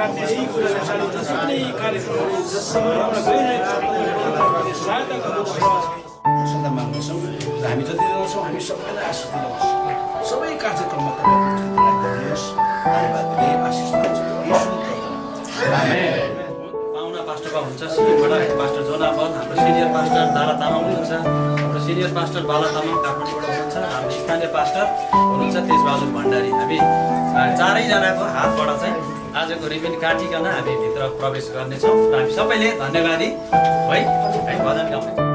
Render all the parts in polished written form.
काट्ने यही कुराले साथै जति पनि कार्यक्रमहरू जसबाट गइरहेका छन् सहायता गर्नुहोस् सदा माग्दछौँ र हामी जति छौँ हामी सबैलाई आशिष दिनुहोस् सबै कार्यक्रममा दिनुहोस् धन्यवादले आशिष दिनुहोस् पाहुना पास्टरबा हुन्छ सिक्किमबाट पास्टर जोनाबल हाम्रो सिनियर पास्टर दारा तामाङ हुनुहुन्छ हाम्रो सिनियर पास्टर बाला तामाङ काठमाडौँबाट हुनुहुन्छ हाम्रो स्थानीय पास्टर हुनुहुन्छ तेजबहादुर भण्डारी हामी चारैजनाको हातबाट चाहिँ आजको रिबिन काटिकन हामी भित्र प्रवेश गर्नेछौँ र हामी सबैले धन्यवादी है भजन गाउँछौँ।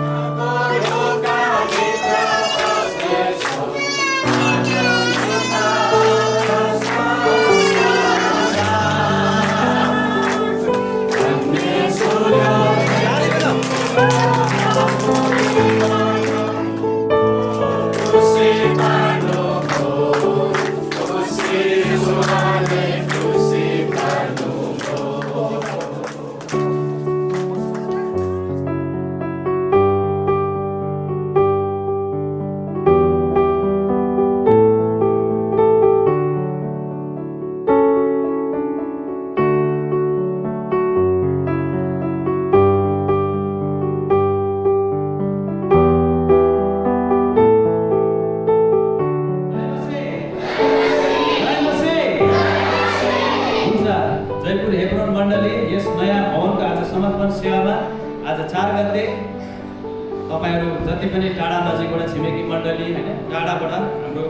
तपाईहरु जति पनि टाढा नजिकबाट छिमेकी मण्डली हैन टाढाबाट हाम्रो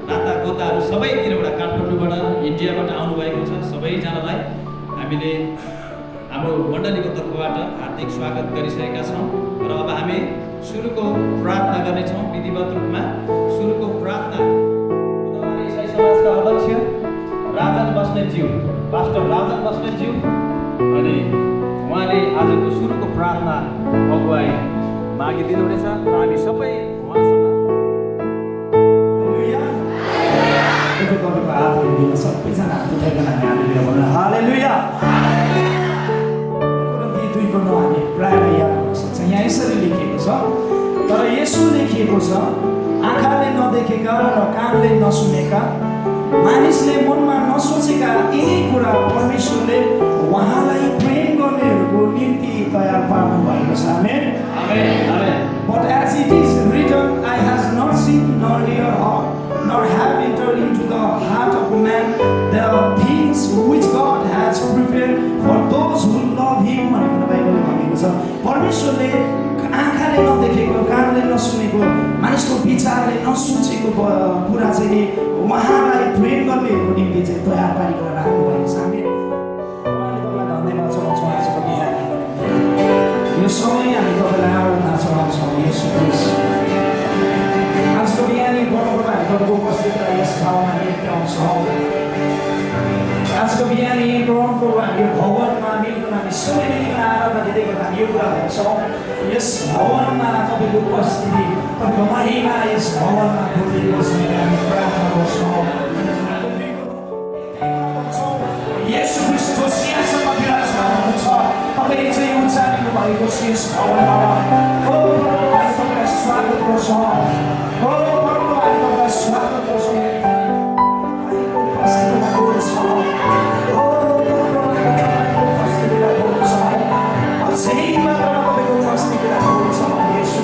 नाता गोताहरु सबैतिरबाट काठमाडौँबाट इन्डियाबाट आउनु भएको छ सबैजनालाई हामीले हाम्रो मण्डलीको तर्फबाट हार्दिक स्वागत गरिसकेका छौं र अब हामी सुरुको प्रार्थना गर्ने छौं विधिवत रूपमा सुरुको प्रार्थना बुधबारे इसाई समाजका अध्यक्ष राजन बस्नेतज्यू पास्टर राजन बस्नेतज्यू अनि उहाँले आजको सुरुको प्रार्थना अगुवाई मागिदिनु हुनेछ र हामी सबै उहाँसँग सबैजना उठाइकन हालेलुया भन्नु हालेलुया। कोरिन्थी 2:9 हामी प्रायः याद गर्न सक्छौँ। यहाँ यसरी लेखिएको छ तर यसो लेखिएको छ आँखाले नदेखेका र कानले नसुनेका मानिसले मनमा नसोचेका यिनै कुरा परमेश्वरले उहाँलाई प्रेम गर्नेहरूको निम्ति तयार पार्नु भएको छ। आमेन आमेन। But as it is written, eye has not seen nor ear heard nor have entered into the heart of man the things which God has prepared for those who love Him भनेर बाइबलले भनेको छ। परमेश्वरले आँखाले नदेखेको कानले नसुनेको मानिसको विचारले नसोचेको कुरा चाहिँ उहाँलाई प्रेम गर्नेहरूको निम्ति चाहिँ तयार पारिकन राख्नु भएको छ। हामी उहाँले तपाईँलाई धन्यवाद चढाउँछौँ आजको बिहान यो समय हामी तपाईँलाई आराधना चढाउँछौँ येशू ख्रीष्ट। आजको बिहानी परमप्रभु हामी तपाईँको उपस्थित यस ठाउँमा निम्त्याउँछौँ। आजको बिहानी परमप्रभु हामी भवनमा मिल्न हामी सबै मिलिकन आराधना दिँदै गर्दा हामी यो कुरा भन्छौँ यस भवनमा तपाईँको उपस्थिति तपाईँको महिमा यस भवनमा बोलिदिनुहोस् भनेर हामी प्रार्थना गर्छौँ। येशू ख्रीष्टको सिंहासनमा विराजमान हुनुहुन्छ तपाईले चाहिँ उचालिनु भएको शेष भवनमा ओ प्रभु हामी तपाईँलाई स्वागत गर्छौँ। ओ प्रभु हामी तपाईँलाई स्वागत गर्छौँ। उपस्थितिमा बोल्छौँ ओ प्रभु तपाईँको उपस्थितिमा बोल्छौँ अझै मात्रामा तपाईँको उपस्थितिमा बोल्छौँ येशू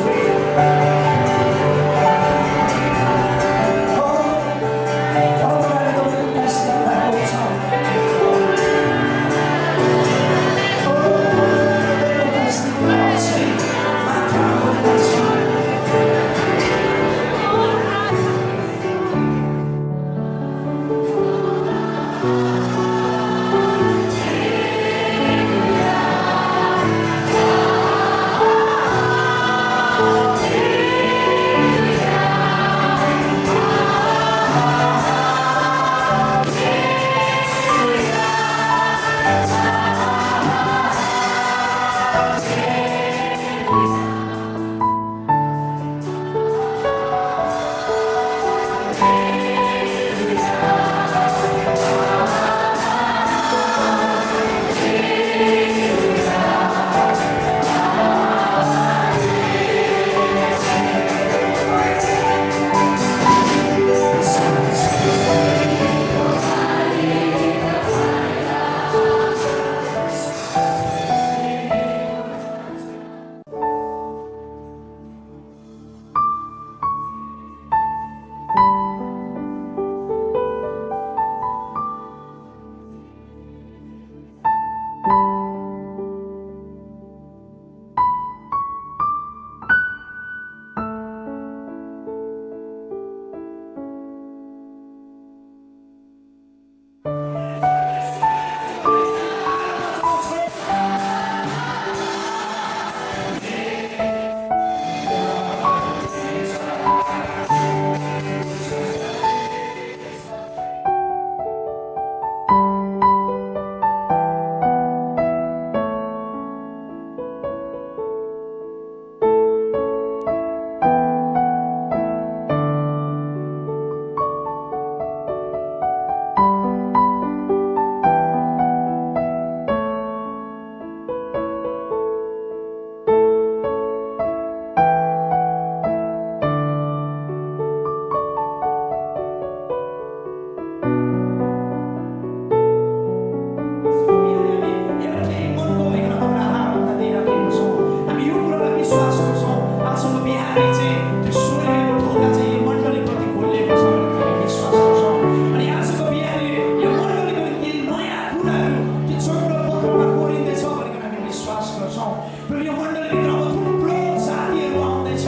बिहानै चाहिँ त्यो स्वर्गीय ढोका चाहिँ यो मण्डलीप्रति खोलिएको छ भनेर हामी विश्वास गर्छौँ। अनि आजको बिहानै यो मण्डलीको निम्ति नयाँ कुराहरू त्यो छोटो पत्रमा कोरिँदैछ भनेर हामी विश्वास गर्छौँ। र यो मण्डलीभित्र अब थुप्रो साथीहरू आउँदैछ,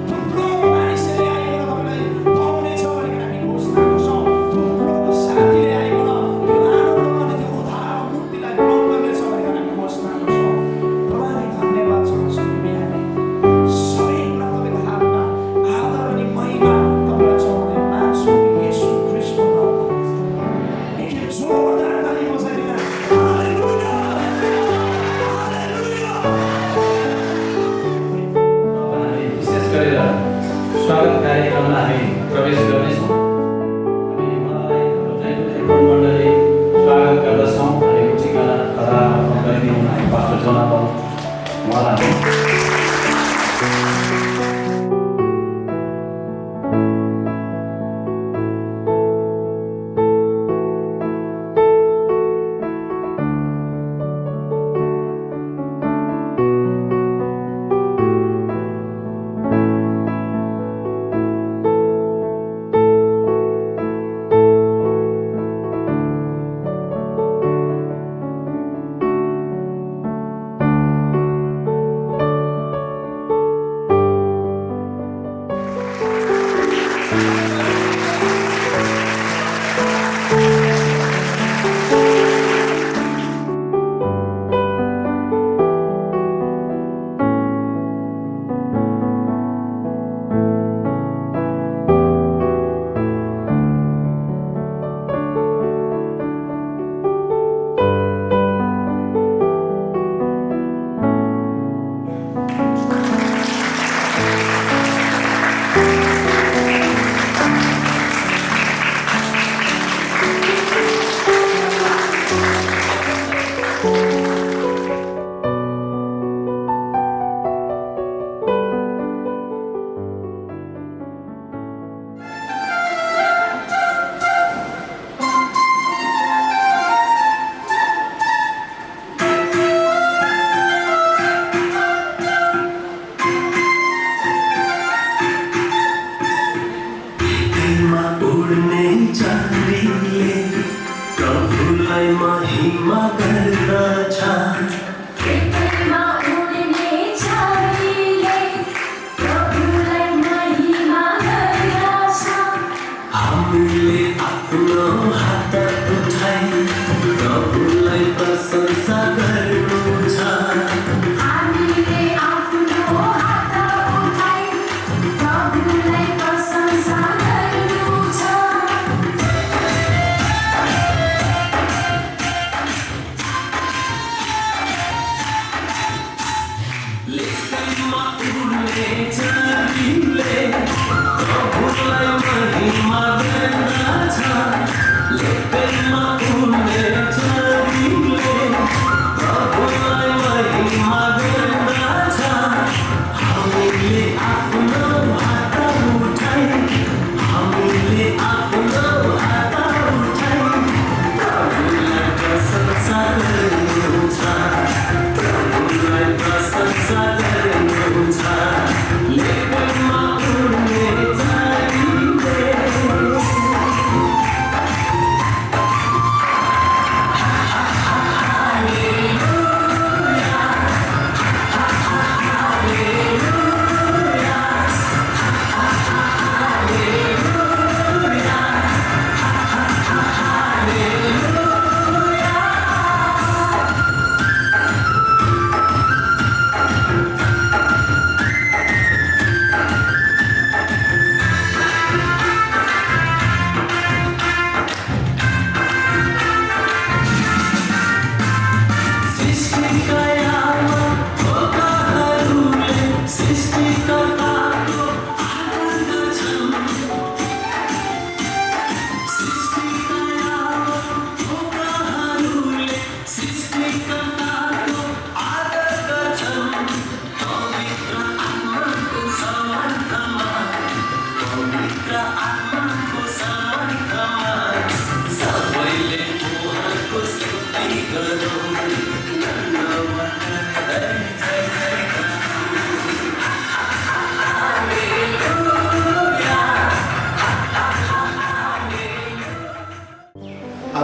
थुप्रो मानिसहरूले आइकन तपाईँलाई पाउनेछ भनेर हामी घोषणा गर्छौँ। थुप्रो साथीले आइकन त्यो आनन्द अनि त्यो उद्धार मुक्तिलाई ग्रहण गर्नेछ भनेर हामी घोषणा गर्छौँ। तपाईँलाई धन्यवाद चाहन्छु यो बिहानै। सबै कुरा तपाईँको हातमा आदर अनि महिमा तपाईँलाई चढाउँदै माग्छु येशू ख्रीष्टको नाममा। एकखेप जोरदार ताली बजाइदिन हालेलुया हालेलुया। अब हामी विशेष गरेर स्वागत कार्यक्रममा हामी प्रवेश गर्नेछौँ। हामी उहाँलाई हाम्रो जयन्ती मण्डली स्वागत गर्दछौँ। हामी उठिकन खडा गरिदिउँ हामी पास्टर जोनाथन उहाँलाई महिमा गर्दछ पृथ्वीमा उड्ने छारीले प्रभुलाई महिमा गर्दछ। हामीले आफ्नो हात उठाई प्रभुलाई प्रशंसा गर्नु छ। हामीले आफ्नो हात उठाई प्रभुलाई प्रशंसा गर्नु छ। लेखमा उड्ने छारीले प्रभुलाई महिमा गर्दछ।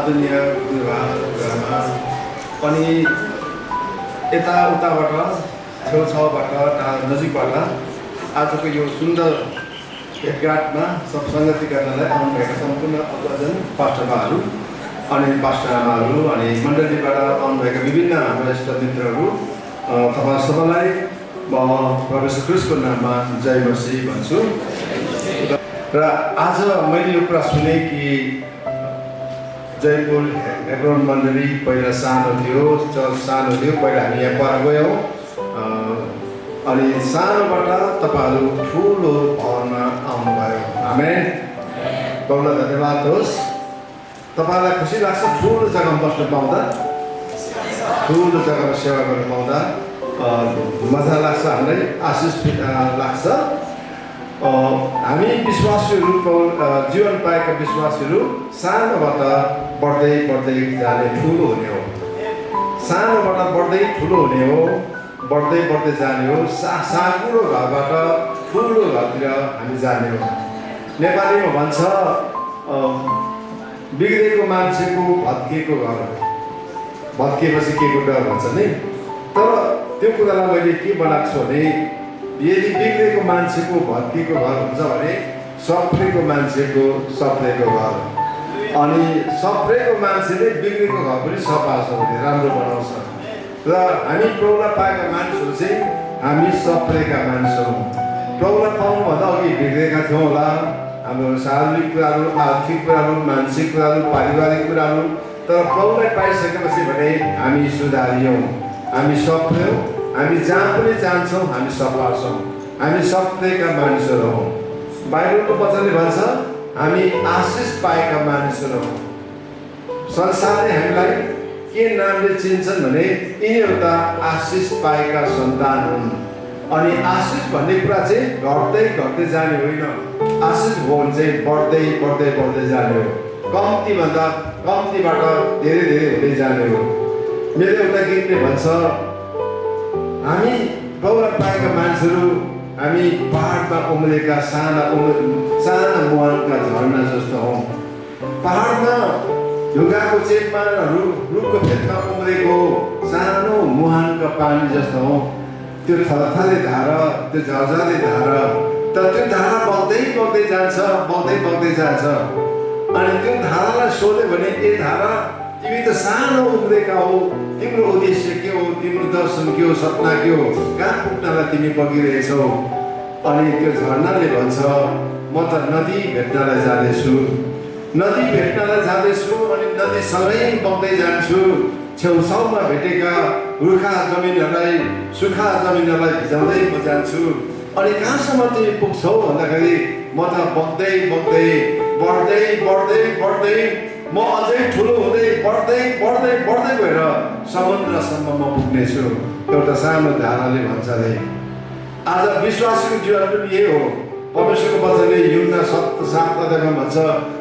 आदरणीय गुरुबामा अनि यताउताबाट छेउछाउबाट नजिकबाट आजको यो सुन्दर भेटघाटमा सङ्गति गर्नलाई आउनुभएका सम्पूर्ण अभिभावक पास्टरबाहरू अनि पास्टरआमाहरू अनि मण्डलीबाट आउनुभएका विभिन्न हाम्रा इष्ट मित्रहरू तपाईँ सबैलाई म प्रभु येशू ख्रीष्टको नाममा जय मसीह भन्छु। र आज मैले यो कुरा सुने कि जयपुर हेब्रोन मण्डली पहिला सानो थियो, चर्च सानो थियो, पहिला हामी यहाँ पर गयौँ अनि सानोबाट तपाईँहरू ठुलो भवनमा आउनुभयो। आमेन। प्रभुलाई धन्यवाद होस्। तपाईँलाई खुसी लाग्छ ठुलो जग्गामा बस्नु पाउँदा, ठुलो जग्गामा सेवा गर्नु पाउँदा मजा लाग्छ, हामीलाई आशिष लाग्छ। हामी विश्वासीहरूको जीवन पाएका विश्वासीहरू सानोबाट बढ्दै बढ्दै जाने ठुलो हुने हो, सानोबाट बढ्दै ठुलो हुने हो, बढ्दै बढ्दै जाने हो। सानो घरबाट ठुलो घरतिर हामी जाने हो। नेपालीमा भन्छ बिग्रेको मान्छेको भत्किएको घर, भत्किएपछि के को डर भन्छ नि। तर त्यो कुरालाई मैले के बनाएको छु भने यदि बिग्रेको मान्छेको भत्किएको घर हुन्छ भने सप्रेको मान्छेको सप्रेको घर, अनि सप्रेको मान्छेले बिग्रेको घर पनि सफा छ भने राम्रो बनाउँछ। र हामी प्रभुलाई पाएका मानिसहरू चाहिँ हामी सप्रेका मानिस हौँ। प्रभुलाई पाउनुभन्दा अघि बिग्रेका थियौँ होला, हाम्रो शारीरिक कुराहरू, आर्थिक कुराहरू, मानसिक कुराहरू, पारिवारिक कुराहरू। तर प्रभुलाई पाइसकेपछि भने हामी सुधारियौँ, हामी सप्रियौँ, हामी जहाँ पनि जान्छौँ हामी सफा छौँ, हामी सप्रेका मानिसहरू हौँ। बाइबलको वचनले भन्छ हामी आशिष पाएका मानिसहरू हौँ। संसारले हामीलाई के नामले चिन्छन् भने यिनीहरू त आशिष पाएका सन्तान हुन्। अनि आशिष भन्ने कुरा चाहिँ घट्दै घट्दै जाने होइन, आशिष हो भने चाहिँ बढ्दै बढ्दै बढ्दै जाने हो, कम्तीभन्दा कम्तीबाट धेरै धेरै हुँदै जाने हो। मेरो एउटा गीतले भन्छ हामी प्रभुलाई पाएका मान्छेहरू हामी पहाडमा उम्रेका साना मुहानका झरना जस्तो हौँ। पहाडमा ढुङ्गाको चेपमा रुखको फेदमा उम्रेको सानो मुहानका पानी जस्तो हौँ। त्यो थरथरे धारा, त्यो झरझरे धारा, तर त्यो धारा बग्दै बग्दै जान्छ, बग्दै बग्दै जान्छ। अनि त्यो धारालाई सोध्यो भने ए धारा तिमी त सानो उम्रेका हो, तिम्रो उद्देश्य के हो, तिम्रो दर्शन के हो, सपना के हो, कहाँ पुग्नलाई तिमी बगिरहेछौ। अनि त्यो झरनाले भन्छ म त नदी भेट्नलाई जाँदैछु, नदी भेट्नलाई जाँदैछु अनि नदीसँगै बग्दै जान्छु। छेउछाउमा भेटेका रुखा जमिनहरूलाई, सुखा जमिनहरूलाई भिजाउँदै म जान्छु। अनि कहाँसम्म तिमी पुग्छौ भन्दाखेरि म त बग्दै बग्दै बढ्दै बढ्दै बढ्दै म अझै ठुलो हुँदै बढ्दै बढ्दै बढ्दै गएर समुद्रसम्म म पुग्नेछु। एउटा सानो धाराले भन्छ अरे आज विश्वासीको जीवन पनि यही हो। परमेश्वरको वचनले युहन्ना 7:7 भन्छ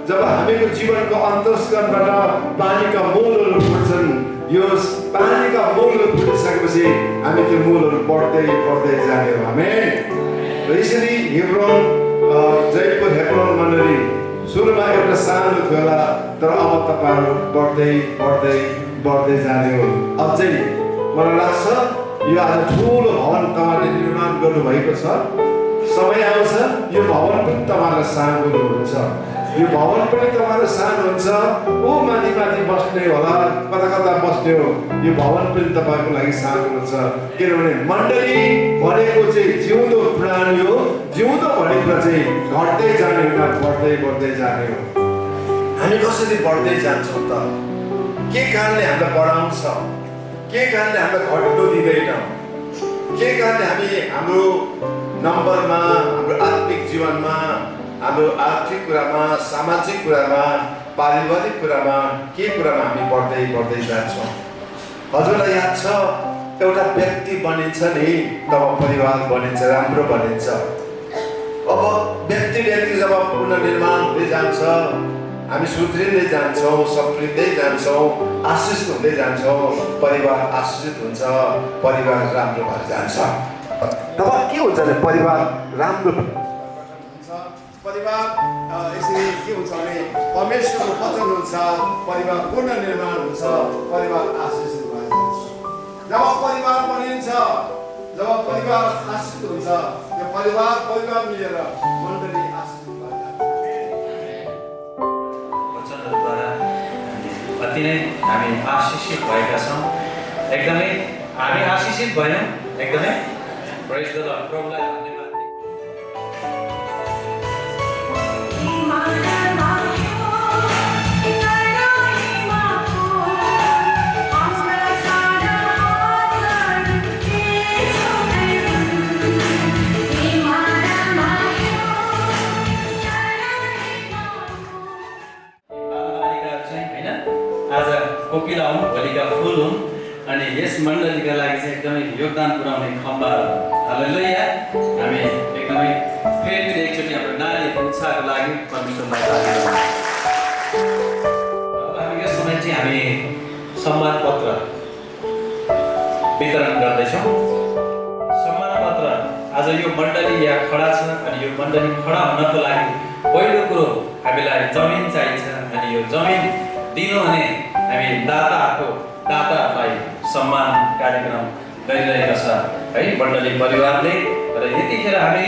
जब हामीको जीवनको अन्तस्करणबाट पानीका मूलहरू फुट्छन्, यो पानीका मूलहरू फुटिसकेपछि हामी त्यो मूलहरू बढ्दै बढ्दै जाने हो। आमेन। र यसरी जयपुर हेब्रोन मण्डली सुरुमा एउटा सानो थियो होला, तर अब तपाईँहरू बढ्दै बढ्दै बढ्दै जाने हो। अझै मलाई लाग्छ यो आज ठुलो भवन तपाईँले निर्माण गर्नुभएको छ। समय आउँछ यो भवन पनि तपाईँलाई सानो हुन्छ, यो भवन पनि तपाईँलाई सानो हुन्छ। ऊ माथि माथि बस्ने होला, कता कता बस्ने हो, यो भवन पनि तपाईँको लागि सानो हुन्छ। किनभने मण्डली भनेको चाहिँ जिउँदो प्राणी हो, जिउँदो भनेको चाहिँ घट्दै जाने होइन, बढ्दै बढ्दै जाने हो। हामी कसरी बढ्दै जान्छौँ त? के कारणले हामीलाई बढाउँछ? के कारणले हामीलाई घट्नु दिँदैन? के कारणले हामी हाम्रो नम्बरमा, हाम्रो आत्मिक जीवनमा, हाम्रो आर्थिक कुरामा, सामाजिक कुरामा, पारिवारिक कुरामा, के कुरामा हामी बढ्दै बढ्दै जान्छौँ? हजुरलाई याद छ एउटा व्यक्ति बनिन्छ नि तब परिवार बनिन्छ, राम्रो बनिन्छ। अब व्यक्ति जब पुनर्निर्माण हुँदै जान्छ, हामी सुध्रिँदै जान्छौँ, सप्रिँदै जान्छौँ, आशिष हुँदै जान्छौँ, परिवार आशिषित हुन्छ, परिवार राम्रो भएर जान्छ। तब के हुन्छ भने परिवार राम्रो हुन्छ, परिवार यसरी के हुन्छ भने परमेश्वरको वचन हुन्छ, परिवार पुनर्निर्माण हुन्छ, परिवार आशिषित भएर जान्छ। जब परिवार बनिन्छ, जब परिवार आशिषित हुन्छ, यो परिवार मिलेर मण्डली आशिषित भएर जान्छ। वचनहरूद्वारा अति नै हामी आशिषित भएका छौँ। एकदमै हामी आशिषित भयौँ। एकदमै प्रेज द लर्ड। प्रभुलाई धन्यवाद। कोकिला हुन्, भोलिका फुल हुन् अनि यस मण्डलीका लागि चाहिँ एकदमै योगदान पुर्याउने खम्बा हालेलुया। हामी एकदमै फेरि एकचोटि हाम्रो नानीहरूको उत्साहको लागि परमेश्वरलाई धन्यवाद। अब हामी यो समय चाहिँ हामी सम्मान पत्र वितरण गर्दैछौँ। सम्मान पत्र आज यो मण्डली यहाँ खडा छ अनि यो मण्डली खडा हुनको लागि पहिलो कुरो हामीलाई जमिन चाहिन्छ अनि यो जमिन दिनु भने हामी दाताहरूलाई सम्मान कार्यक्रम गरिरहेका छ है मण्डली परिवारले। र यतिखेर हामी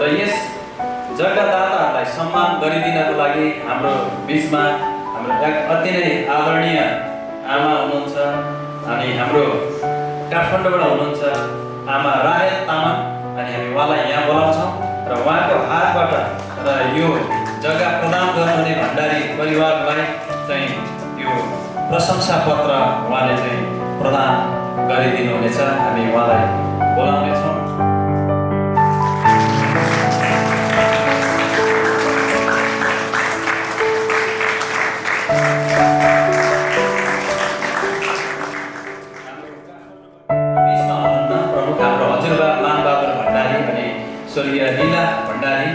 र यस जग्गादाताहरूलाई सम्मान गरिदिनको लागि हाम्रो बिचमा हाम्रो अति नै आदरणीय आमा हुनुहुन्छ अनि हाम्रो काठमाडौँबाट हुनुहुन्छ आमा राहेल तामाङ अनि हामी उहाँलाई यहाँ बोलाउँछौँ र उहाँको हातबाट र यो जग्गा प्रदान गर्नुहुने भण्डारी परिवारलाई चाहिँ यो प्रशंसा पत्र उहाँले चाहिँ प्रदान गरिदिनुहुनेछ। हामी उहाँलाई बोलाउनेछौँ। प्रमुख हाम्रो हजुरबा मानबहादुर भण्डारी अनि स्वर्गीय लीला भण्डारी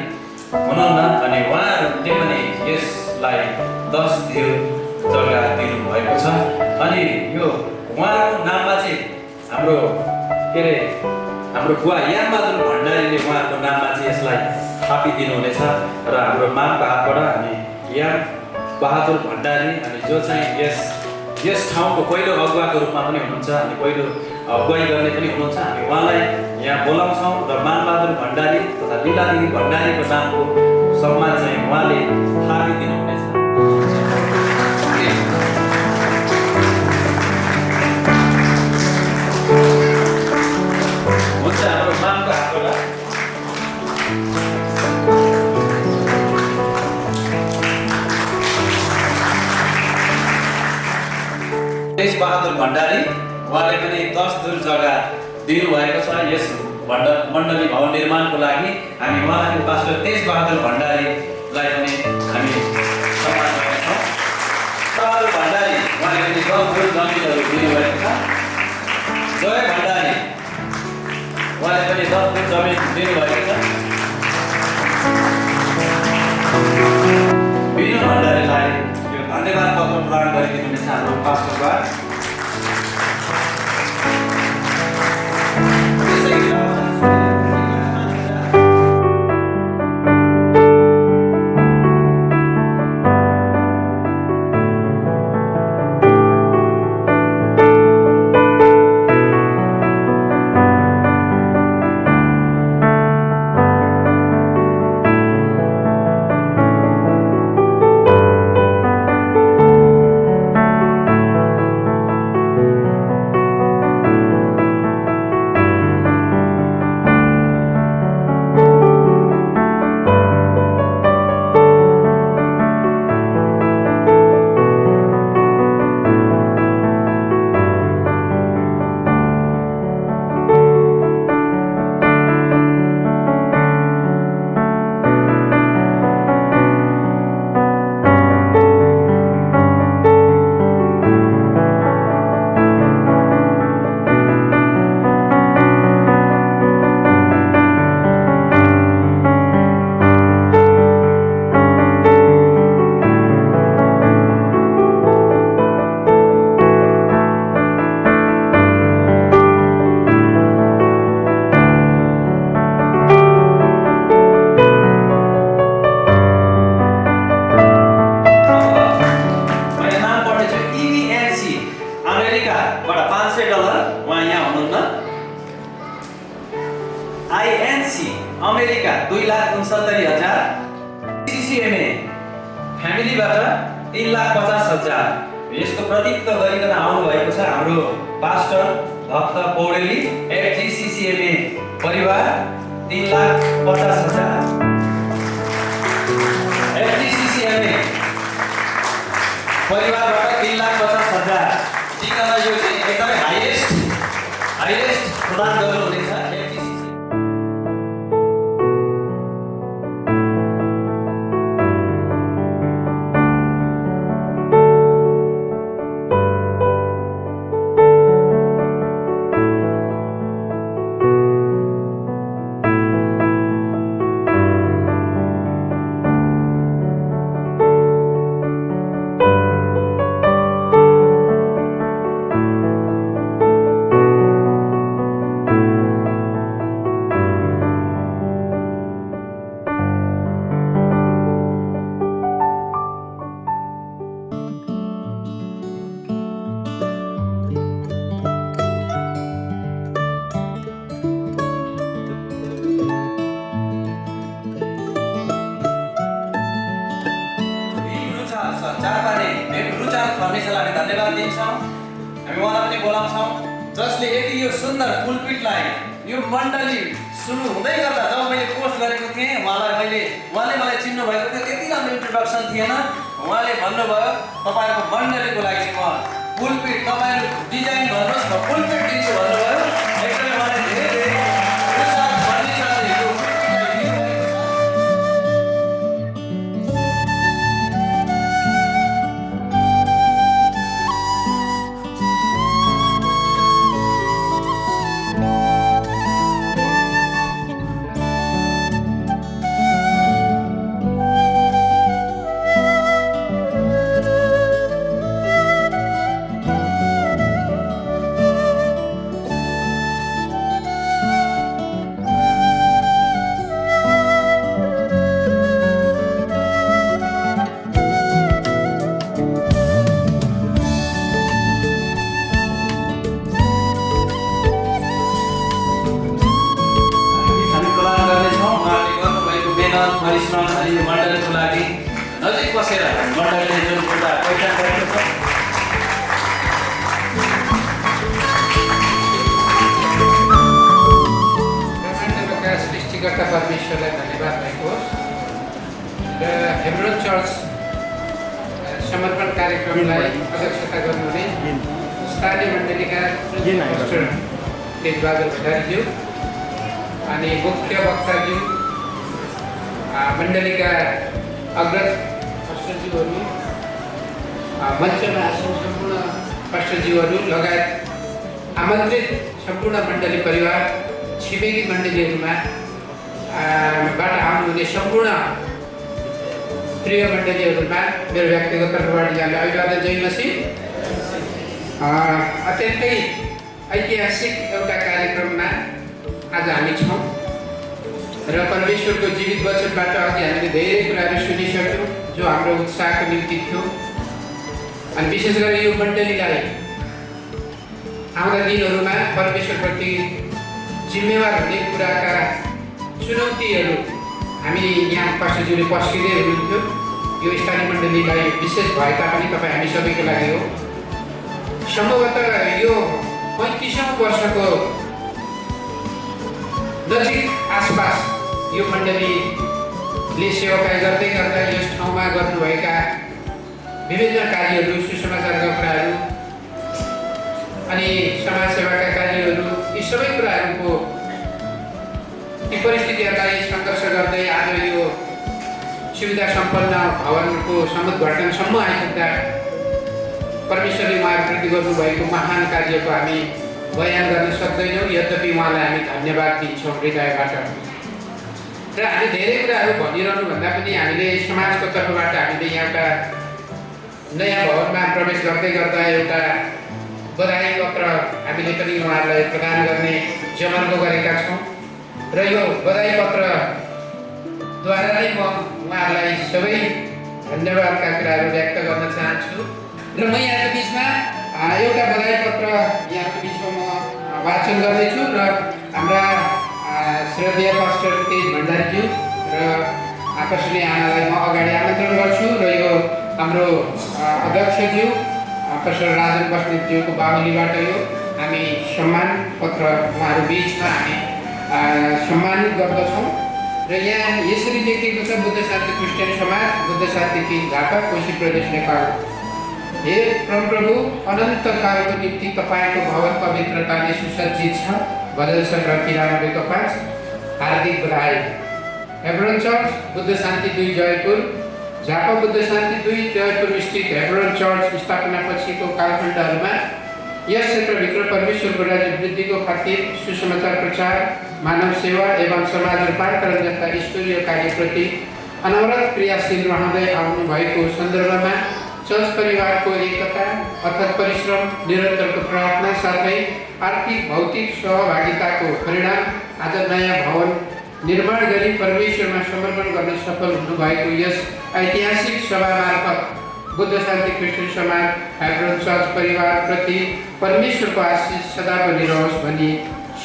हुनुहुन्न अनि उहाँहरूले पनि यसलाई 10 दियो जग्गा दिनुभएको छ अनि यो उहाँको नाममा चाहिँ हाम्रो के अरे हाम्रो बुवा यामबहादुर भण्डारीले उहाँको नाममा चाहिँ यसलाई थापिदिनुहुनेछ र हाम्रो मामको हातबाट अनि याम बहादुर भण्डारी अनि जो चाहिँ यस ठाउँको पहिलो अगुवाको रूपमा पनि हुनुहुन्छ अनि पहिलो अगुवाई गर्ने पनि हुनुहुन्छ। हामी उहाँलाई यहाँ बोलाउँछौँ र मानबहादुर भण्डारी तथा लीला दिदी भण्डारीको नामको सम्मान चाहिँ उहाँले थापिदिनुहुनेछ। हुन्छ हाम्रो मामको हातबाट तेज बहादुर भण्डारी उहाँले पनि 10 दूर जग्गा दिनुभएको छ यस मण्डली भवन निर्माणको लागि। हामी उहाँको पास्टर तेज बहादुर भण्डारीलाई पनि हामी सम्मान गर्छौँ। बहादुर भण्डारी उहाँले पनि 10 दूर जमिनहरू दिनुभएको छ। जय भण्डारी उहाँले पनि 10 दूर जमिन दिनुभएको छ। बिनु भण्डारीलाई यो धन्यवाद पत्र प्रदान गरिदिनुहुनेछ हाम्रो पास्टरबाट। एनसी अमेरिका 2,69,000, CCMA फ्यामिलीबाट 3,50,000। यसको प्रतिनिधित्व गरिकन आउनुभएको छ हाम्रो पास्टर भक्त पौडेली। FGCCMA परिवार 3,50,000। FGCCMA परिवारबाट 3,50,000 दिइकन यो चाहिँ एकदमै हाइएस्ट प्रदान गर्नुहुनेछ। फर्निचरलाई धन्यवाद दिन्छौँ। हामी उहाँलाई पनि बोलाउँछौँ जसले यदि यो सुन्दर पुलपिटलाई यो मण्डली सुरु हुँदै गर्दा जब मैले पोस्ट गरेको थिएँ उहाँले मलाई चिन्नु भएको थियो। त्यति राम्रो इन्ट्रोडक्सन थिएन। उहाँले भन्नुभयो तपाईँको मण्डलीको लागि म पुलपिट तपाईँहरू डिजाइन गर्नुहोस् म पुलपिट दिन्छु भन्नुभयो। एकदमै मलाई धेरै परिश्रम छ। यो मण्डलीको लागि नजिक बसेर मण्डलीले जुन एउटा पहिचान गरेको छ ब्रह्माण्डका सृष्टिकर्ता परमेश्वरलाई धन्यवाद भएको होस्। र हेब्रोन चर्च समर्पण कार्यक्रमलाई अध्यक्षता गर्नुहुने स्थानीय मण्डलीका पास्टर तेजबहादुर भण्डारीज्यू अनि मुख्य वक्ताज्यू मण्डलीका अग्रज पास्टरज्यूहरू मञ्चमा आसन सम्पूर्ण पास्टरज्यूहरू लगायत आमन्त्रित सम्पूर्ण मण्डली परिवार छिमेकी मण्डलीहरूमा बाट आउनुहुने सम्पूर्ण प्रिय मण्डलीहरूमा मेरो व्यक्तिगत तर्फबाट यहाँलाई अभिवादन जय मसीह। अत्यन्तै ऐतिहासिक एउटा कार्यक्रममा आज हामी छौँ र परमेश्वरको जीवित वचनबाट अघि हामीले धेरै कुराहरू सुनिसक्यौँ जो हाम्रो उत्साहको निम्ति थियो। अनि विशेष गरी यो मण्डलीलाई आउँदा दिनहरूमा परमेश्वरप्रति जिम्मेवार हुने कुराका चुनौतीहरू हामी यहाँ पास्टरज्यूले पस्किँदै हुनुहुन्थ्यो। यो स्थानीय मण्डलीलाई विशेष भए तापनि तपाईँ हामी सबैको लागि हो। सम्भवतः यो 35औं वर्षको नजिक आसपास यो मण्डलीले सेवाकार्य गर्दै गर्दा यस ठाउँमा गर्नुभएका विभिन्न कार्यहरू, सुसमाचारका कुराहरू अनि समाजसेवाका कार्यहरू, यी सबै कुराहरूको ती परिस्थितिहरूलाई सङ्घर्ष गर्दै आज यो सुविधा सम्पन्न भवनको समुद्घाटनसम्म आइपुग्दा परमेश्वरले उहाँप्रति गर्नुभएको महान कार्यको हामी बयान गर्न सक्दैनौँ। यद्यपि उहाँलाई हामी धन्यवाद दिन्छौँ हृदयबाट। र हामी धेरै कुराहरू भनिरहनुभन्दा पनि हामीले समाजको तर्फबाट हामीले यहाँ एउटा नयाँ भवनमा प्रवेश गर्दै गर्दा एउटा बधाई पत्र हामीले पनि उहाँहरूलाई प्रदान गर्ने जमर्को गरेका छौँ। र यो बधाई पत्रद्वारा नै म उहाँहरूलाई सबै धन्यवादका कुराहरू व्यक्त गर्न चाहन्छु। र म यहाँको बिचमा एउटा बधाई पत्र यहाँको बिचमा म वाचन गर्दैछु र हाम्रा श्रद्धेय पास्टर तेज भण्डारीज्यू र आकर्षणीय आमालाई म अगाडि आमन्त्रण गर्छु र यो हाम्रो अध्यक्षज्यू पास्टर राजन बस्नेतज्यूको बाहुलीबाट यो हामी सम्मान पत्र उहाँहरू बिचमा हामी सम्मानित गर्दछौँ र यहाँ यसरी लेखिएको छ बुद्ध शान्ति क्रिस्चियन समाज बुद्ध शान्ति किङ झापा कोशी प्रदेश नेपाल। हे परमप्रभु अनन्त कालको निम्ति तपाईँको भवन पवित्रताले सुसज्जित छ। भजन सङ्ग्रह 93:5 हार्दिक बधाई। हेब्रोन चर्च बुद्ध शान्ति 2 जयपुर झापा बुद्ध शान्ति 2 जयपुर स्थित हेब्रोन चर्च स्थापना पछिको कालखण्डहरूमा यस क्षेत्रभित्र परमेश्वरको राज्य वृद्धिको खातिर सुसमाचार प्रचार मानव सेवा एवं समाज रूपान्तरण जस्ता ईश्वरीय कार्यप्रति अनवरत क्रियाशील रहँदै आउनु भएको सन्दर्भमा चर्च परिवारको एकता अथक परिश्रम निरन्तरको प्रार्थना साथै आर्थिक भौतिक सहभागिताको परिणाम आज नयाँ भवन निर्माण गरी परमेश्वरमा समर्पण गर्न सफल हुनुभएको यस ऐतिहासिक सभा मार्फत बुद्ध शान्ति क्रिस्चियन समाज हेब्रोन चर्च परिवारप्रति परमेश्वरको आशिष सदा बनिरहोस् भनी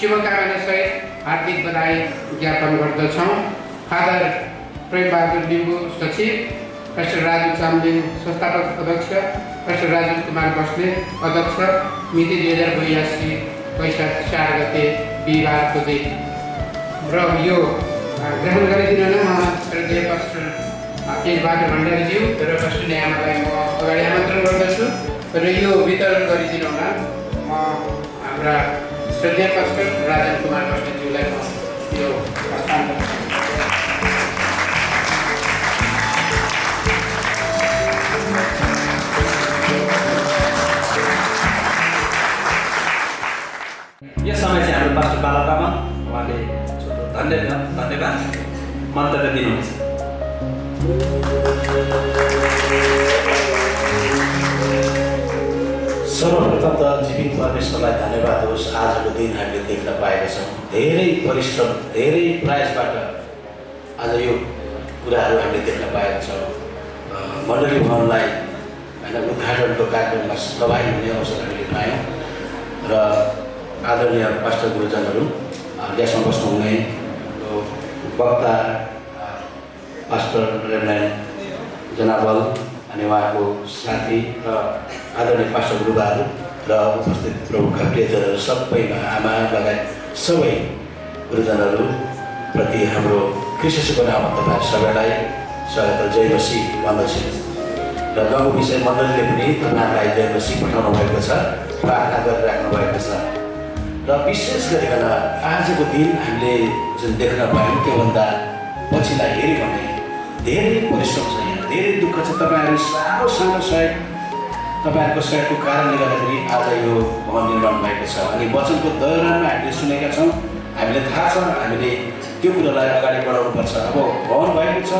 शुभकामना सहित हार्दिक बधाई ज्ञापन गर्दछौँ। फादर प्रेमबहादुर लिम्बू सचिव, पास्टर राजु चामलिङ संस्थापक अध्यक्ष, पास्टर राजु कुमार बस्नेत अध्यक्ष, मिति 2082 वैशाख 4 गते बिहिबारको दिन र यो ग्रहण गरिदिन म श्रद्धेय पास्टर तेजबहादुर भण्डारीज्यू र पास्टर आमालाई म अगाडि आमन्त्रण गर्दछु र यो वितरण गरिदिनुमा म हाम्रा श्रद्धेय पास्टर राजन कुमार बस्नेतज्यूलाई म यो हस्तान्तरण यस समय चाहिँ हाम्रो पास्टर बाला तामाङ उहाँले छोटो धन्यवाद मन्तव्य दिनुहुन्छ। सर्वप्रथम त जीवित परमेश्वरलाई धन्यवाद होस्। आजको दिन हामीले देख्न पाएका छौँ। धेरै परिश्रम धेरै प्रयासबाट आज यो कुराहरू हामीले देख्न पाएका छौँ। मण्डली भवनलाई होइन उद्घाटनको कार्यक्रममा सहभागी हुने अवसर हामीले पायौँ र आदरणीय पास्टर गुरुजनहरू यसमा बस्नुहुने वक्ता पास्टर रेभरेन्ड जनाबल अनि उहाँको साथी र आदरणीय पास्टर गुरुबाहरू र उपस्थित प्रमुखका प्रियजनहरू सबैमा आमा लगायत सबै गुरुजनहरू प्रति हाम्रो क्रिस्चियनको नाममा तपाईँ सबैलाई स्वागत र जय मसीह भन्दछु। र गाउँको विषय मण्डलीले पनि तपाईँहरूलाई जय मसीह पठाउनु भएको छ, प्रार्थना गरिराख्नु भएको छ र विशेष गरिकन आजको दिन हामीले जुन देख्न पायौँ त्योभन्दा पछिलाई हेऱ्यौँ भने धेरै परिश्रम छ, यहाँ धेरै दुःख छ। तपाईँहरू सानो सानो सहयोग तपाईँहरूको सहयोगको कारणले गर्दाखेरि आज यो भवन निर्माण भएको छ। अनि वचनको दौरानमा हामीले सुनेका छौँ, हामीले थाहा छ, हामीले त्यो कुरालाई अगाडि बढाउनुपर्छ। अब भवन भएको छ,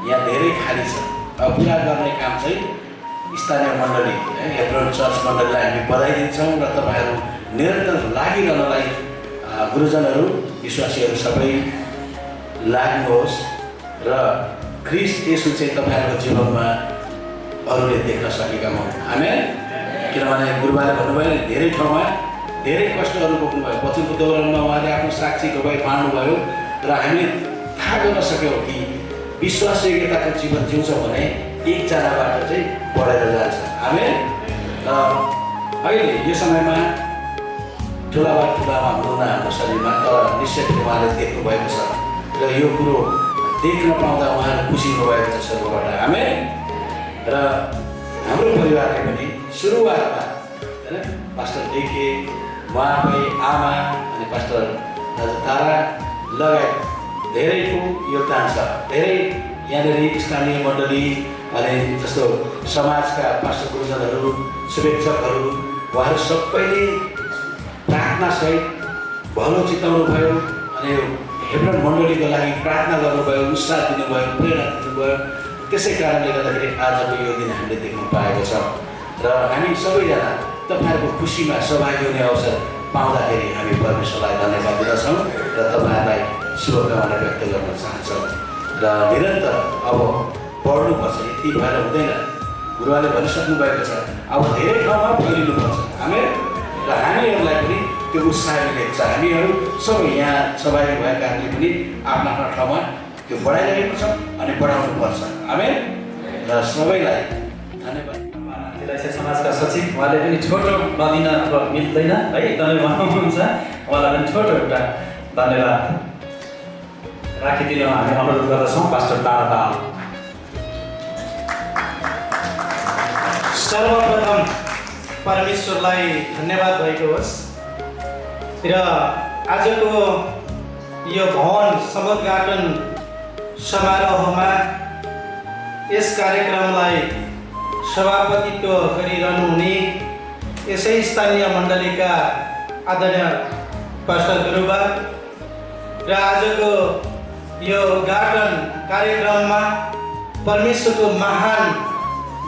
यहाँ धेरै खाली छ, अब पुरा गर्ने काम चाहिँ स्थानीय मण्डली हेब्रोन चर्च मण्डलीलाई हामी बधाई दिन्छौँ र तपाईँहरू निरन्तर लागिरहनलाई गुरुजनहरू विश्वासीहरू सबै लाग्नुहोस् र ख्रिस्ट यसो चाहिँ तपाईँहरूको जीवनमा अरूले देख्न सकेका हुन्। आमेन। किनभने गुरुबाले भन्नुभयो नि धेरै ठाउँमा धेरै कष्टहरू बोक्नुभयो, वचनको दौरानमा उहाँले आफ्नो साक्षी गवाई बाँड्नुभयो र हामीले थाहा गर्न सक्यौँ कि विश्वास योग्यताको जीवन जिउँछ भने एकजनाबाट चाहिँ बढेर जान्छ। आमेन। र अहिले यो समयमा ठुलामा हुनुहुन्न हाम्रो शरीरमा, तर निश्चय उहाँले देख्नु भएको छ र यो कुरो देख्न पाउँदा उहाँहरू खुसी हुनुभएको छ सर्वबाट। आमेन। र हाम्रो परिवारले पनि सुरुवातमा होइन पास्टर डेके, उहाँकै आमा अनि पास्टर दाजु तारा लगायत धेरैको योगदान छ। धेरै यहाँनिर स्थानीय मण्डली अनि जस्तो समाजका पास्टर गुरुजनहरू, शुभेच्छकहरू, उहाँहरू सबैले प्रार्थनासहित भलो चिताउनु भयो अनि हेब्रोन मण्डलीको लागि प्रार्थना गर्नुभयो, उत्साह दिनुभयो, प्रेरणा दिनुभयो। त्यसै कारणले गर्दाखेरि आजको यो दिन हामीले देख्न पाएको छौँ र हामी सबैजना तपाईँहरूको खुसीमा सहभागी हुने अवसर पाउँदाखेरि हामी परमेश्वरलाई धन्यवाद दिँदछौँ र तपाईँहरूलाई शुभकामना व्यक्त गर्न चाहन्छौँ। र निरन्तर अब पढ्नुपर्छ, यति भएर हुँदैन। गुरुवाले भनिसक्नु भएको छ, अब धेरै ठाउँमा फैलिनुपर्छ। हामी र हामीहरूलाई पनि त्यो उत्साह मिलेको छ। हामीहरू सबै यहाँ सहभागी भएकाहरूले पनि आफ्नो आफ्नो ठाउँमा त्यो बढाइरहेको छ अनि बढाउनुपर्छ। आमेन। र सबैलाई धन्यवाद। जिल्ला समाजका सचिव उहाँले पनि छोटो नदिन अब मिल्दैन है, एकदमै भन्नुहुन्छ, उहाँलाई पनि छोटो एउटा धन्यवाद राखिदिनु हामी अनुरोध गर्दछौँ। पास्टर तारा दाहाल। सर्वप्रथम परमेश्वरलाई धन्यवाद भएको होस् र आजको यो भवन समुद्घाटन समारोहमा यस कार्यक्रमलाई सभापतित्व गरिरहनु हुने यसै स्थानीय मण्डलीका आदरणीय पास्टर गुरुबा र आजको यो उद्घाटन कार्यक्रममा परमेश्वरको महान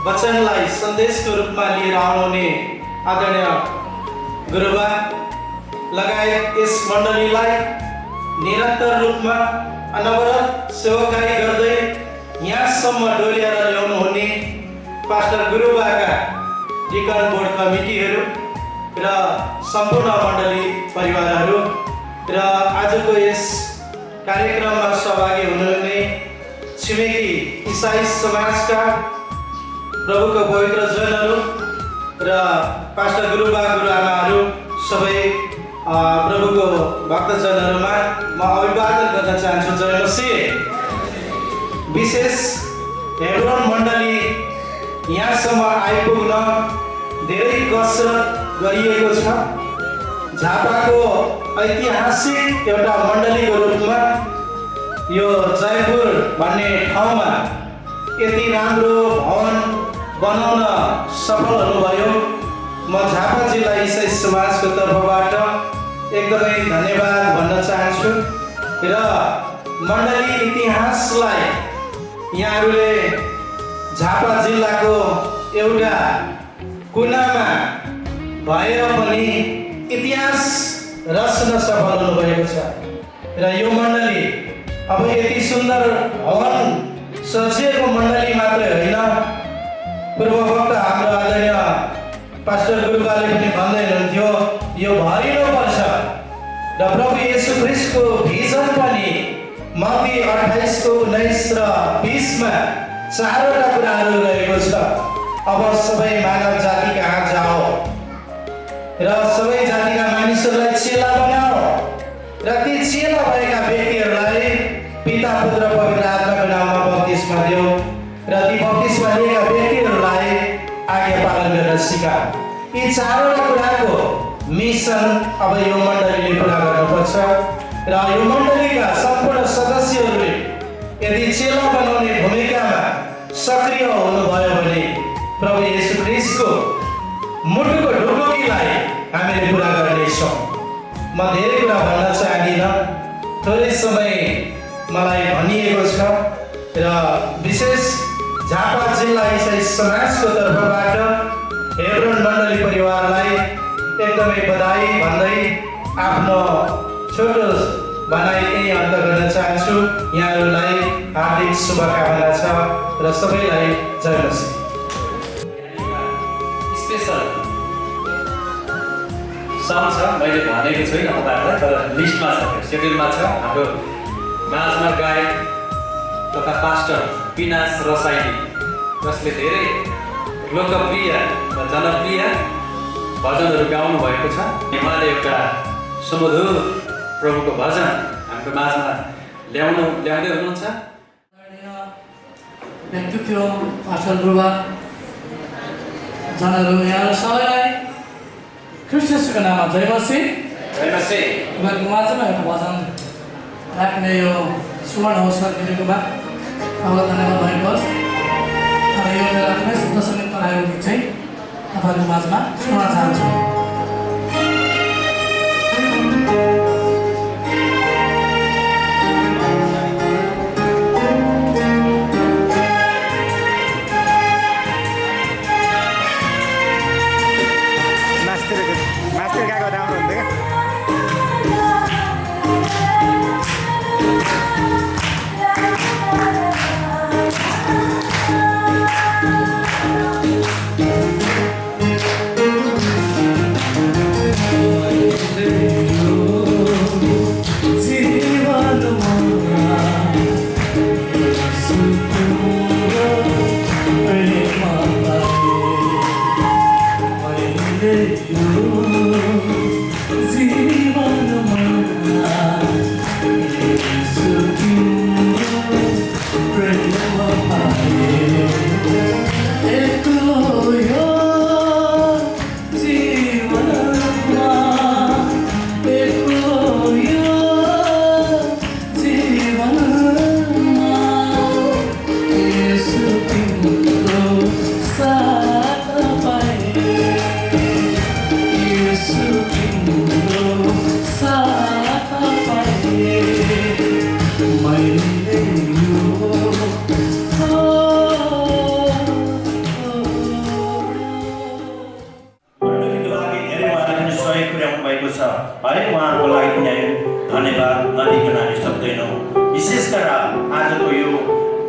वचनलाई सन्देशको रूपमा लिएर आउनुहुने आदरणीय गुरुबा लगायत यस मण्डलीलाई निरन्तर रूपमा अनवरत सेवाकाई गर्दै यहाँसम्म डोर्याएर ल्याउनु हुने पास्टर गुरुबाका डिकन बोर्ड कमिटीहरू र सम्पूर्ण मण्डली परिवारहरू र आजको यस कार्यक्रममा सहभागी हुनुहुने छिमेकी इसाई समाजका प्रभुको पवित्र जनहरू र पास्टर गुरुबा गुरुआमाहरू सबै प्रभुको भक्तजनहरूमा म अभिवादन गर्न चाहन्छु। जय मसीह। विशेष हेब्रोन मण्डली यहाँसम्म आइपुग्न धेरै कसरत गरिएको छ। झापाको ऐतिहासिक एउटा मण्डलीको रूपमा यो जयपुर भन्ने ठाउँमा यति राम्रो भवन बनाउन सफल हुनुभयो। म झापा जिल्ला इसाई समाजको तर्फबाट एकदमै धन्यवाद भन्न चाहन्छु र मण्डली इतिहासलाई यहाँहरूले झापा जिल्लाको एउटा कुनामा भएर पनि इतिहास रच्न सफल हुनुभएको छ र यो मण्डली अब यति सुन्दर भवन सजिएको मण्डली मात्रै होइन, पूर्ववक्त हाम्रो आदरणीय पास्टर गुरुबाले पनि भन्दै हुनुहुन्थ्यो यो भरिलो पर्छ र प्रभु येशू ख्रीष्टको भिजन पनि मत्ती 28:19 र 20मा चारवटा कुराहरू रहेको छ। अब सबै मानव जाति कहाँ जाओ र सबै जातिका मानिसहरूलाई चेला बनाओ र ती चेला भएका व्यक्तिहरूलाई पिता पुत्र पवित्र आत्माको नाममा बप्तिस्मा देऊ र ती बप्तिस्मा लिएका व्यक्तिहरूलाई आज्ञा पालन गर्न सिकाऊ। यी चारवटा कुराको मिसन अब यो मण्डलीले पुरा गर्नुपर्छ र यो मण्डलीका सम्पूर्ण सदस्यहरूले यदि चेला बनाउने भूमिकामा सक्रिय हुनुभयो भने प्रभु येशू ख्रीष्टको मुटुको ढुकुटीलाई हामीले पुरा गर्नेछौँ। म धेरै कुरा भन्न चाहदिनँ, थोरै समय मलाई भनिएको छ र विशेष झापा जिल्ला इसाई समाजको तर्फबाट हेब्रोन मण्डली परिवारलाई एकदमै बधाई भन्दै आफ्नो छोटो भनाइ यही अन्त गर्न चाहन्छु। यहाँहरूलाई हार्दिक शुभकामना छ र सबैलाई जय मसीह। स्पेसल सङ्ग छ, मैले भनेको छैन तपाईँहरूलाई, तर लिस्टमा छ, सेड्युलमा छ। हाम्रो माझमा गायक तथा पास्टर पिनास रसाइली, जसले धेरै लोकप्रिय र जनप्रिय भजनहरू गाउनु भएको छ। उहाँले एउटा सुमधुर प्रभुको भजन हाम्रो माझमा ल्याउँदै हुनुहुन्छ। व्यक्तित्व पास्टर गुरुबा जनहरू यहाँ सबैलाई ख्रीष्टको नाममा जय मसीह। जय मसीह। तपाईँको माझमा एउटा भजन राख्ने यो सुवर्ण अवसर दिएकोमा तपाईँलाई धन्यवाद भएको होस्। र यो मेरो आफ्नै शुद्ध सङ्गीतमा रहेको गीत चाहिँ तपाईँहरूको माझमा सुनाउन चाहन्छु। मास्टर गएको राम्रो हुन्थ्यो क्या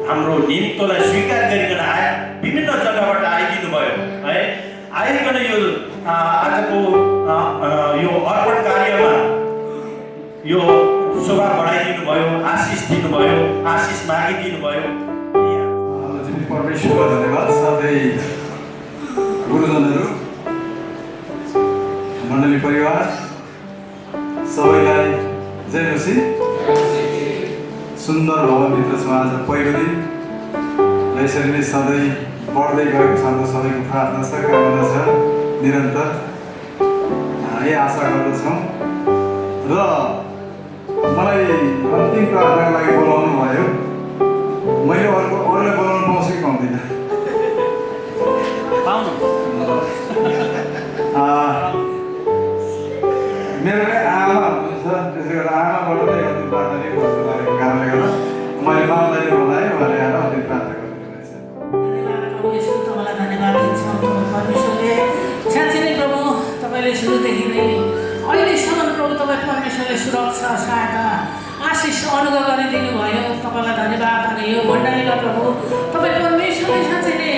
हाम्रो निमित्तलाई स्वीकार गरिकन विभिन्न जग्गाबाट आइदिनु भयो है। आइकन यो आजको यो अर्पण कार्यमा यो शोभा बढाइदिनु भयो, आशिष दिनुभयो, आशिष मागिदिनु भयो। परमेश्वरलाई धन्यवाद। साथै गुरुजनहरू, मण्डली परिवार सबैलाई जय मसीह। सुन्दर भवनभित्र छौँ आज पहिलो दिन र यसरी नै सधैँ बढ्दै गएको छ। हाम्रो सबैको प्रार्थना छ, कामना छ निरन्तर, यही आशा गर्दछौँ। र मलाई अन्तिम प्रार्थनाको लागि बोलाउनु भयो। मैले अरूलाई बोलाउनु पाउँछु कि पाउँदिनँ? मेरो आमा हुनुहुन्छ, त्यसले गर्दा आमाबाट नै अन्तिम प्रार्थना नै गर्छु लागेको कारणले गर्दा मैले बाबालाई बोलाएँ, उहाँले आएर अन्तिम प्रार्थना गरिदिनु रहेछ। तपाईँलाई धन्यवाद दिन्छौँ। परमेश्वरले साँच्चै नै प्रभु तपाईँले सुरुदेखि नै अहिलेसम्म प्रभु तपाईँ परमेश्वरले सुरक्षा, सहायता, आशिष अनुग्रह गरिदिनु भयो। तपाईँलाई धन्यवाद। अनि यो मण्डलीमा प्रभु तपाईँ परमेश्वरले साँच्चै नै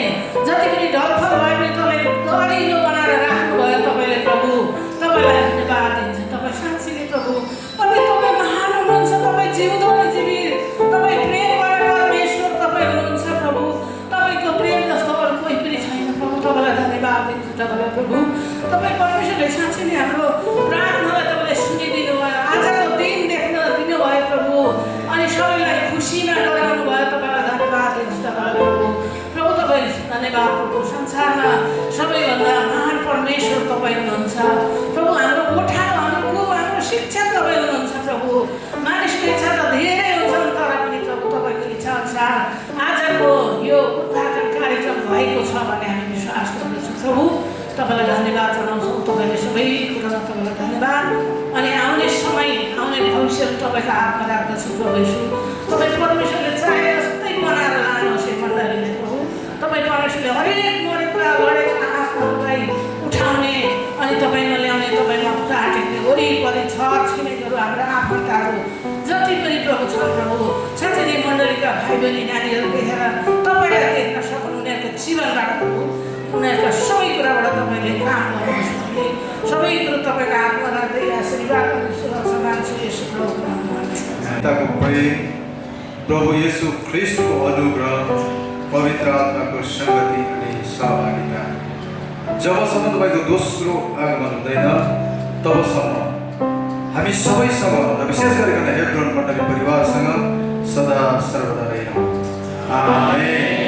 जति पनि ढलफल भयो भने तपाईँले दरिलो बनाएर राख्नुभयो। तपाईँले प्रभु तपाईँलाई धन्यवाद दिन्छ। तपाईँ साँच्चै नै प्रभु अनि तपाईँ महान हुनुहुन्छ। तपाईँ जिउँदो र जीवित, तपाईँ प्रेम गर्ने परमेश्वर तपाईँ हुनुहुन्छ प्रभु। तपाईँको प्रेम जस्तो अरू कोही पनि छैन प्रभु। तपाईँलाई धन्यवाद दिन्छु। तपाईँलाई प्रभु तपाईँ परमेश्वरले साँच्चै नै हाम्रो प्रार्थनालाई तपाईँले सुनिदिनु भयो। आजको दिन देख्न दिनुभयो प्रभु। अनि सबैलाई खुसीमा गराउनु भयो। तपाईँलाई धन्यवाद दिन्छु। तपाईँलाई प्रभु प्रभु तपाईँ धन्यवाद प्रभु। संसारमा सबैभन्दा महान परमेश्वर तपाईँ हुनुहुन्छ प्रभु। हाम्रो कोठा, हाम्रो गुरु, हाम्रो शिक्षक तपाईँ हुनुहुन्छ प्रभु। मानिसको इच्छा त धेरै हुन्छन्, तर पनि प्रभु तपाईँको इच्छा अनुसार आजको यो उद्घाटन कार्यक्रम भएको छ भन्ने हामी विश्वास गर्दछौँ प्रभु। तपाईँलाई धन्यवाद जनाउँछौँ। तपाईँले सबै कुरामा तपाईँलाई धन्यवाद। अनि आउने समय, आउने भविष्य तपाईँको हातमा राख्दछु प्रभु यीशु। तपाईँ परमेश्वरले चाहे जस्तै बनाएर लानुहोस् यो मण्डलीले प्रभु। तपाईँ परमेश्वरले हरेक मरेका लडेका आत्माहरूलाई उठाउने अनि तपाईँमा ल्याउने, तपाईँमा खुट्टा टेक्ने वरिपरि छर छिमेकीहरू, हाम्रा आफन्तहरू जति पनि प्रभु छन् प्रभु। साँच्चै नै मण्डलीका भाइ बहिनी नानीहरू देखेर तपाईँलाई देख्न सक्नु, उनीहरूको जीवनबाट प्रभु उनीहरूका सबै कुराबाट तपाईँले काम गर्नुहोस् भन्ने सबै कुरो तपाईँको हातमा राख्दै आशीर्वाद अनि सुरक्षा मान्छु यसो प्रभुको नाममा। प्रभु येशू ख्रिस्टको अनुग्रह, पवित्र आत्माको सङ्गति अनि सहभागिता जबसम्म तपाईँको दोस्रो आगमन हुँदैन तबसम्म हामी सबैसँग र विशेष गरिकन हेब्रोन मण्डली परिवारसँग सदा सर्वदा रहिरहँ। आमेन।